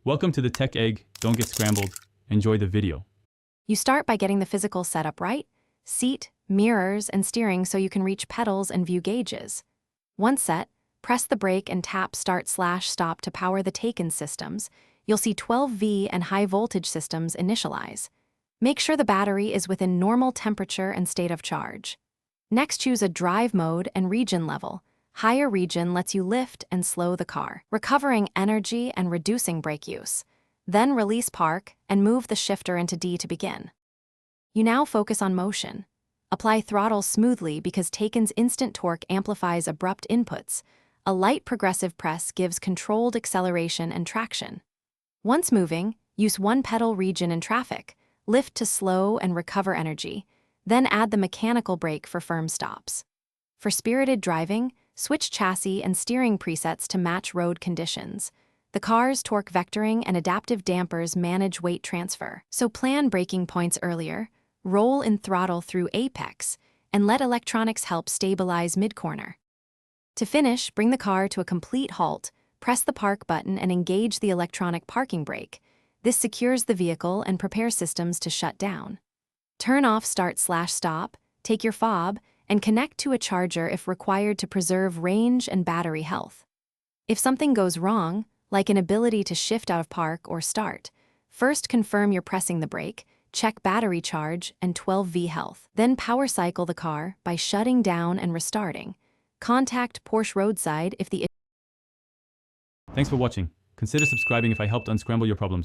Welcome to the Tech Egg. Don't get scrambled. Enjoy the video. You start by getting the physical setup right: seat, mirrors, and steering so you can reach pedals and view gauges. Once set, press the brake and tap Start/Stop to power the Taycan systems. You'll see 12V and high voltage systems initialize. Make sure the battery is within normal temperature and state of charge. Next, choose a drive mode and region level. Higher region lets you lift and slow the car, recovering energy and reducing brake use. Then release park and move the shifter into D to begin. You now focus on motion. Apply throttle smoothly because Taycan's instant torque amplifies abrupt inputs. A light progressive press gives controlled acceleration and traction. Once moving, use one pedal region in traffic, lift to slow and recover energy, then add the mechanical brake for firm stops. For spirited driving, switch chassis and steering presets to match road conditions. The car's torque vectoring and adaptive dampers manage weight transfer, so plan braking points earlier, roll in throttle through apex, and let electronics help stabilize mid-corner. To finish, bring the car to a complete halt, press the park button and engage the electronic parking brake. This secures the vehicle and prepares systems to shut down. Turn off Start/Stop, take your fob, and connect to a charger if required to preserve range and battery health. If something goes wrong, like inability to shift out of park or start, first confirm you're pressing the brake, check battery charge and 12V health. Then power cycle the car by shutting down and restarting. Contact Porsche Roadside if the Thanks for watching. Consider subscribing if I helped unscramble your problems.